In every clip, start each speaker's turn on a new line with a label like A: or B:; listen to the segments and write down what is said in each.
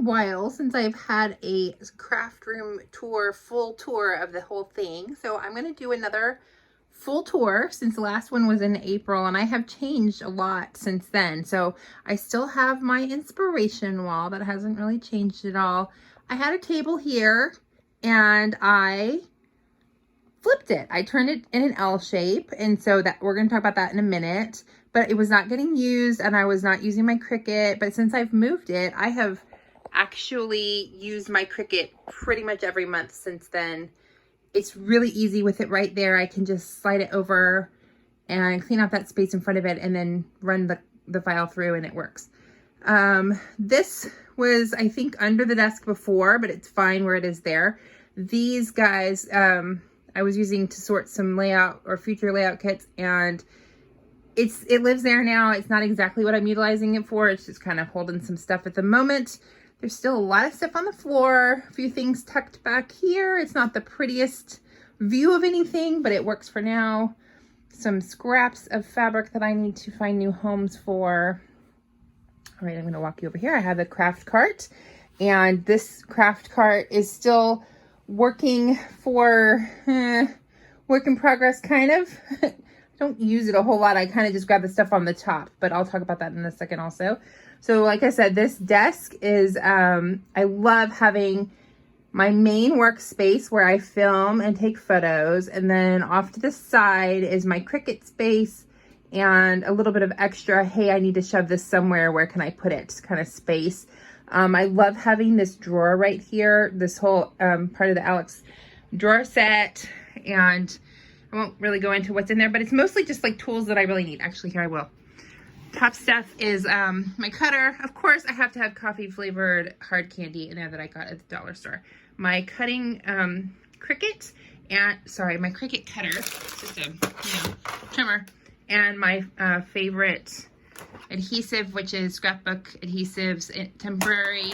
A: a while since I've had a craft room tour, full tour of the whole thing. So I'm going to do another full tour since the last one was in April, and I have changed a lot since then. So I still have my inspiration wall that hasn't really changed at all. I had a table here and I flipped it. I turned it in an L shape, and so that we're going to talk about that in a minute. But it was not getting used and I was not using my Cricut. But since I've moved it, I have actually used my Cricut pretty much every month since then. It's really easy with it right there. I can just slide it over and clean out that space in front of it and then run the file through and it works. This was, I think, under the desk before, but it's fine where it is there. These guys, I was using to sort some layout or future layout kits, and it lives there now. It's not exactly what I'm utilizing it for. It's just kind of holding some stuff at the moment. There's still a lot of stuff on the floor, a few things tucked back here. It's not the prettiest view of anything, but it works for now. Some scraps of fabric that I need to find new homes for. All right, I'm going to walk you over here. I have a craft cart, and this craft cart is still working for work in progress, kind of. Don't use it a whole lot. I kind of just grab the stuff on the top, but I'll talk about that in a second also. So like I said, this desk is, I love having my main workspace where I film and take photos. And then off to the side is my Cricut space and a little bit of extra, hey, I need to shove this somewhere. Where can I put it? Kind of space. I love having this drawer right here, this whole part of the Alex drawer set. And I won't really go into what's in there, but it's mostly just like tools that I really need. Actually, here I will. Top stuff is my cutter. Of course, I have to have coffee flavored hard candy in there that I got at the dollar store. My cutting Cricut, and sorry, my Cricut cutter. It's just a trimmer. And my favorite adhesive, which is scrapbook adhesives, temporary.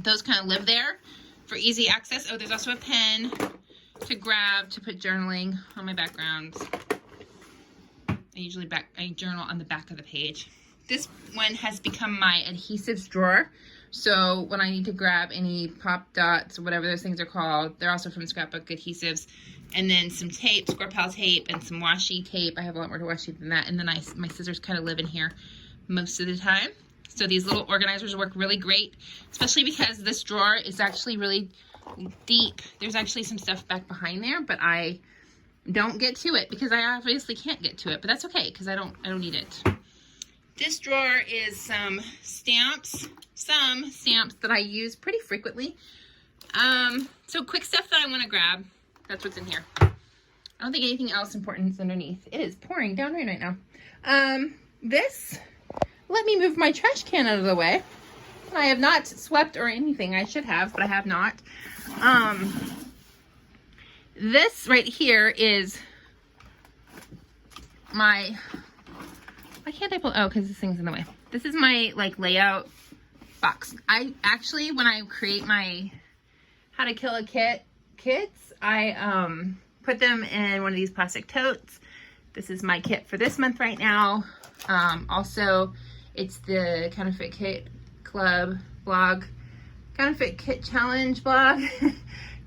A: Those kind of live there for easy access. Oh, there's also a pen to grab to put journaling on my backgrounds. I journal on the back of the page. This one has become my adhesives drawer. So when I need to grab any pop dots or whatever those things are called, they're also from Scrapbook Adhesives. And then some tape, Square Pal tape, and some washi tape. I have a lot more to washi than that. And then my scissors kind of live in here most of the time. So these little organizers work really great, especially because this drawer is actually really deep. There's actually some stuff back behind there, but I don't get to it because I obviously can't get to it, but that's okay because I don't need it. This drawer is some stamps that I use pretty frequently. So quick stuff that I want to grab. That's what's in here. I don't think anything else important is underneath. It is pouring down rain right now. Let me move my trash can out of the way. I have not swept or anything. I should have, but I have not. This right here is my, why can't I pull, oh, because this thing's in the way. This is my like layout box. I actually, when I create my how to kill a kits, I put them in one of these plastic totes. This is my kit for this month right now. Also, it's the Counterfeit Kit Club blog, Counterfeit Kit Challenge blog.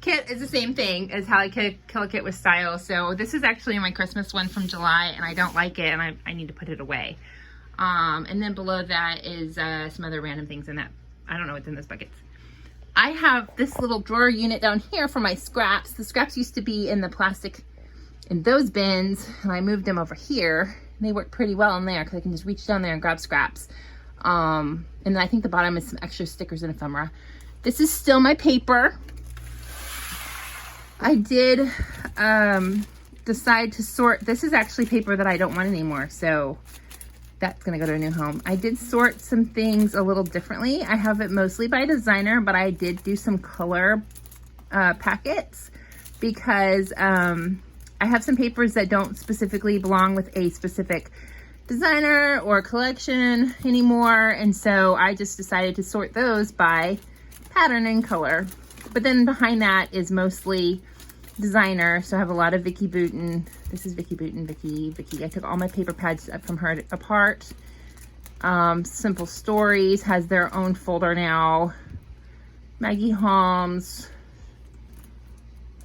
A: Kit is the same thing as how I kill a kit with style. So this is actually my Christmas one from July, and I don't like it, and I need to put it away. And then below that is some other random things in that. I don't know what's in those buckets. I have this little drawer unit down here for my scraps. The scraps used to be in the plastic in those bins, and I moved them over here. And they work pretty well in there because I can just reach down there and grab scraps. And then I think the bottom is some extra stickers and ephemera. This is still my paper. I did decide to sort. This is actually paper that I don't want anymore, so that's gonna go to a new home. I did sort some things a little differently. I have it mostly by designer, but I did do some color packets because I have some papers that don't specifically belong with a specific designer or collection anymore, and so I just decided to sort those by pattern and color. But then behind that is mostly designer, so I have a lot of Vicky Boutin. This is Vicky Boutin, Vicky. I took all my paper pads from her apart. Simple Stories has their own folder now. Maggie Holmes.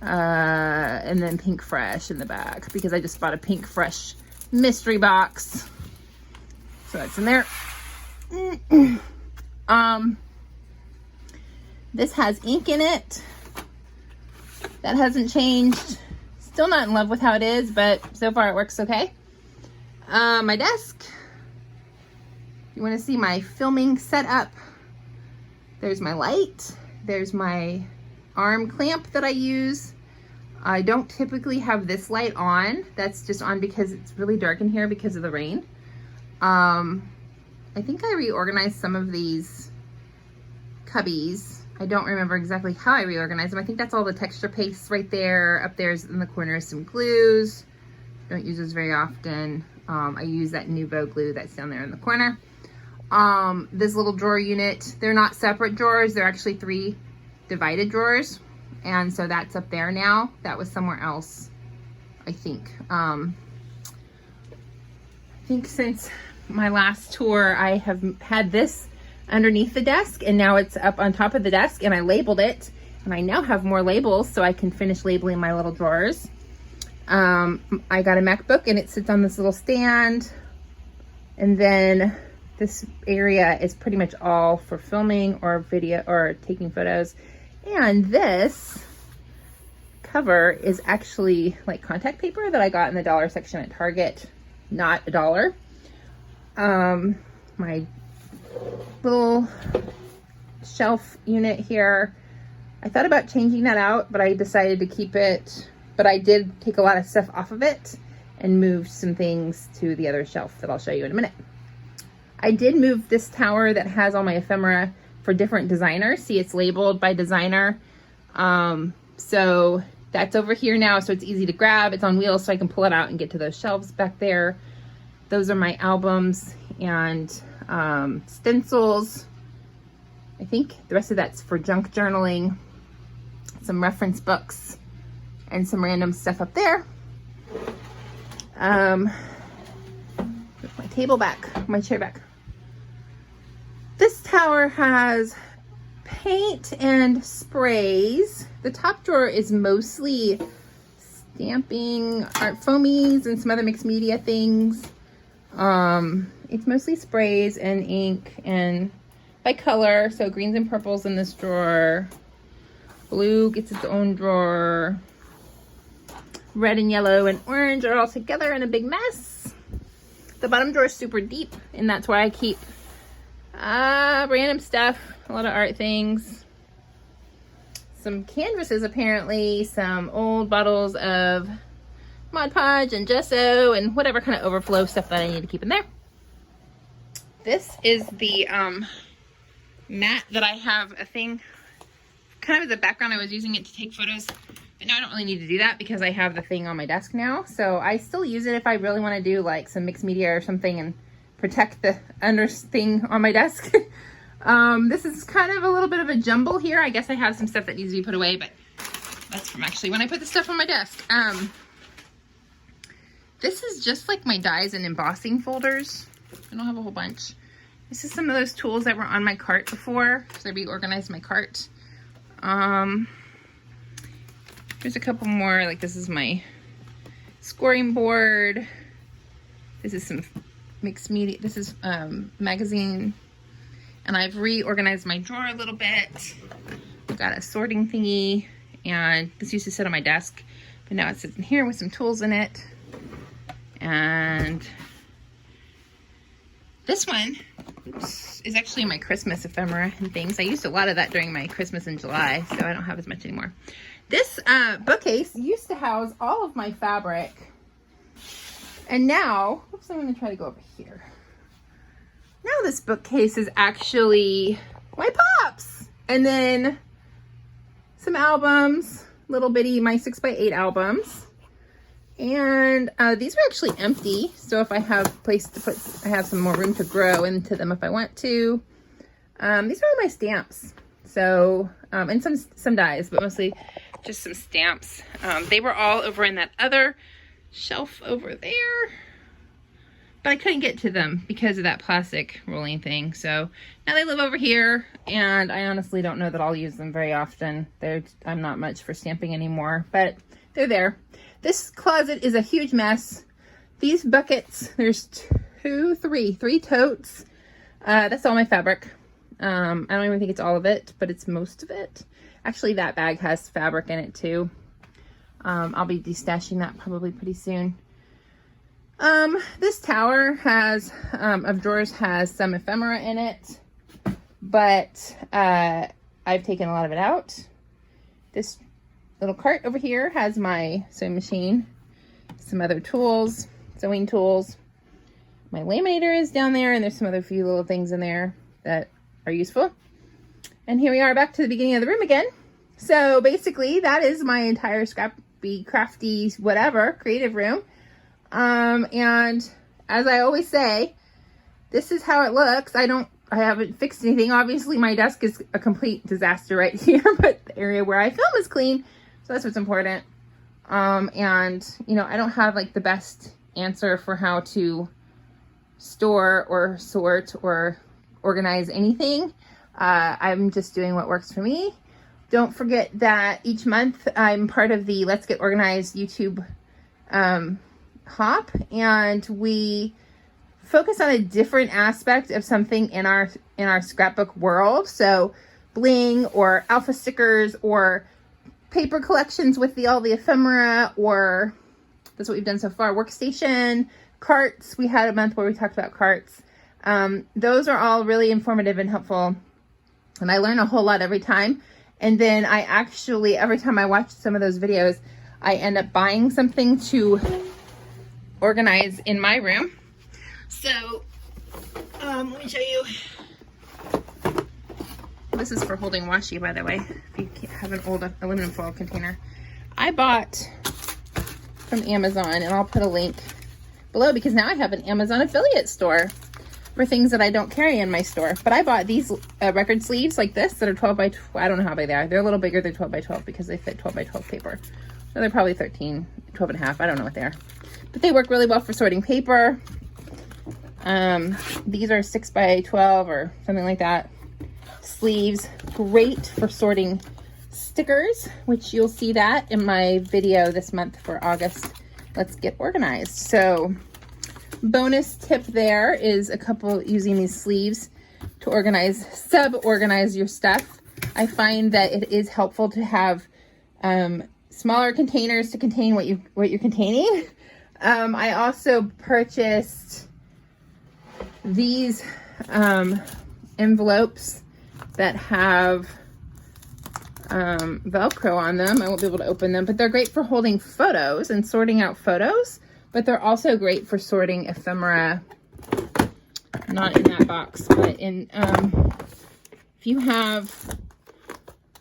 A: And then Pink Fresh in the back, because I just bought a Pink Fresh mystery box. So that's in there. This has ink in it. That hasn't changed. Still not in love with how it is, but so far it works okay. My desk. You want to see my filming setup. There's my light. There's my arm clamp that I use. I don't typically have this light on. That's just on because it's really dark in here because of the rain. I think I reorganized some of these cubbies. I don't remember exactly how I reorganized them. I think that's all the texture paste right there. Up there's in the corner is some glues. Don't use those very often. I use that Nouveau glue that's down there in the corner. This little drawer unit, they're not separate drawers. They're actually 3 divided drawers. And so that's up there now. That was somewhere else, I think. I think since my last tour, I have had this underneath the desk, and now it's up on top of the desk, and I labeled it, and I now have more labels so I can finish labeling my little drawers. I got a MacBook, and it sits on this little stand, and then this area is pretty much all for filming or video or taking photos. And this cover is actually like contact paper that I got in the dollar section at Target, not $1. My little shelf unit here, I thought about changing that out, but I decided to keep it. But I did take a lot of stuff off of it and moved some things to the other shelf that I'll show you in a minute. I did move this tower that has all my ephemera for different designers. See, it's labeled by designer. So that's over here now, so it's easy to grab. It's on wheels, so I can pull it out and get to those shelves back there. Those are my albums and stencils. I think the rest of that's for junk journaling, some reference books, and some random stuff up there. Put my table back, my chair back. This tower has paint and sprays. The top drawer is mostly stamping, art foamies, and some other mixed media things. It's mostly sprays and ink and by color. So greens and purples in this drawer. Blue gets its own drawer. Red and yellow and orange are all together in a big mess. The bottom drawer is super deep, and that's where I keep random stuff, a lot of art things. Some canvases apparently, some old bottles of Mod Podge and gesso and whatever kind of overflow stuff that I need to keep in there. This is the mat that I have a thing, kind of as a background. I was using it to take photos, but now I don't really need to do that because I have the thing on my desk now. So I still use it if I really want to do like some mixed media or something and protect the under thing on my desk. This is kind of a little bit of a jumble here. I guess I have some stuff that needs to be put away, but that's from actually when I put the stuff on my desk. This is just like my dies and embossing folders. I don't have a whole bunch. This is some of those tools that were on my cart before, so I reorganized my cart. There's a couple more, like this is my scoring board. This is some mixed media. This is magazine. And I've reorganized my drawer a little bit. I've got a sorting thingy, and this used to sit on my desk, but now it sits in here with some tools in it. And this one is actually my Christmas ephemera and things. I used a lot of that during my Christmas in July, so I don't have as much anymore. This bookcase used to house all of my fabric. And now, oops, I'm going to try to go over here. Now this bookcase is actually my pops. And then some albums, little bitty, my 6x8 albums. And these are actually empty. So if I have a place to put, I have some more room to grow into them if I want to. These are all my stamps. So, and some dies, but mostly just some stamps. They were all over in that other shelf over there. but I couldn't get to them because of that plastic rolling thing. So now they live over here, and I honestly don't know that I'll use them very often. I'm not much for stamping anymore, but they're there. This closet is a huge mess. These buckets, there's three totes. That's all my fabric. I don't even think it's all of it, but it's most of it. Actually, that bag has fabric in it too. I'll be destashing that probably pretty soon. This tower has, of drawers has some ephemera in it, but, I've taken a lot of it out. This little cart over here has my sewing machine, some other tools, sewing tools. My laminator is down there, and there's some other few little things in there that are useful. And here we are back to the beginning of the room again. So basically that is my entire scrappy, crafty, whatever, creative room. And as I always say, this is how it looks. I haven't fixed anything. Obviously my desk is a complete disaster right here, but the area where I film is clean. So that's what's important. And you know, I don't have like the best answer for how to store or sort or organize anything. I'm just doing what works for me. Don't forget that each month I'm part of the Let's Get Organized YouTube hop, and we focus on a different aspect of something in our scrapbook world. So bling or alpha stickers or paper collections with all the ephemera, or that's what we've done so far. Workstation, carts. We had a month where we talked about carts. Those are all really informative and helpful, and I learn a whole lot every time. And then I actually, every time I watch some of those videos, I end up buying something to organize in my room. So let me show you. This is for holding washi, by the way, if you have an old aluminum foil container. I bought from Amazon, and I'll put a link below because now I have an Amazon affiliate store for things that I don't carry in my store. But I bought these record sleeves like this that are 12 by 12. I don't know how big they are. They're a little bigger than 12 by 12 because they fit 12 by 12 paper. So they're probably 13, 12 and a half. I don't know what they are. But they work really well for sorting paper. These are 6 by 12 or something like that. Sleeves, great for sorting stickers, which you'll see that in my video this month for August. Let's get organized. So bonus tip there is a couple using these sleeves to organize, sub-organize your stuff. I find that it is helpful to have smaller containers to contain what you're containing. I also purchased these envelopes that have Velcro on them. I won't be able to open them, but they're great for holding photos and sorting out photos. But they're also great for sorting ephemera, not in that box, but in, if you have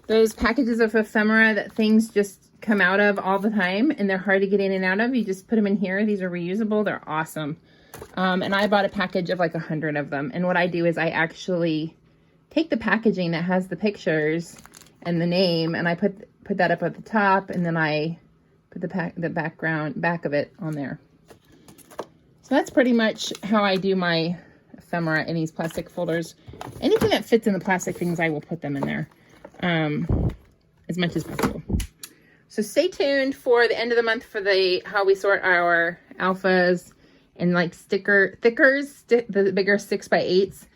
A: those packages of ephemera that things just come out of all the time and they're hard to get in and out of, you just put them in here. These are reusable. They're awesome. And I bought a package of like 100 of them. And what I do is I actually take the packaging that has the pictures and the name, and I put that up at the top, and then I put the back of it on there. So that's pretty much how I do my ephemera in these plastic folders. Anything that fits in the plastic things, I will put them in there as much as possible. So stay tuned for the end of the month for how we sort our alphas and like thickers, the bigger 6 by 8s.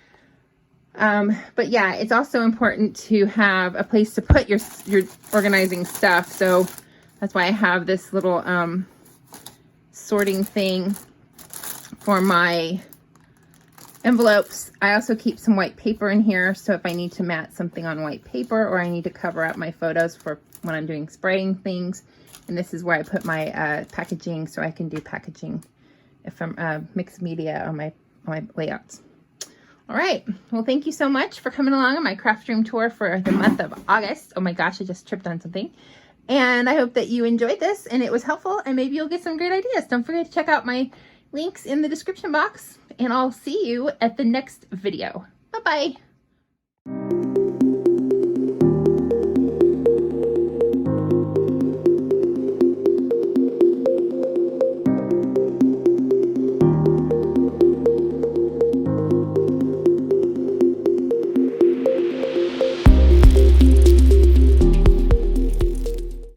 A: But yeah, it's also important to have a place to put your organizing stuff. So that's why I have this little sorting thing for my envelopes. I also keep some white paper in here, so if I need to mat something on white paper, or I need to cover up my photos for when I'm doing spraying things. And this is where I put my packaging, so I can do packaging if I'm mixed media on my layouts. All right, well, thank you so much for coming along on my craft room tour for the month of August. Oh my gosh, I just tripped on something. And I hope that you enjoyed this and it was helpful, and maybe you'll get some great ideas. Don't forget to check out my links in the description box, and I'll see you at the next video. Bye-bye.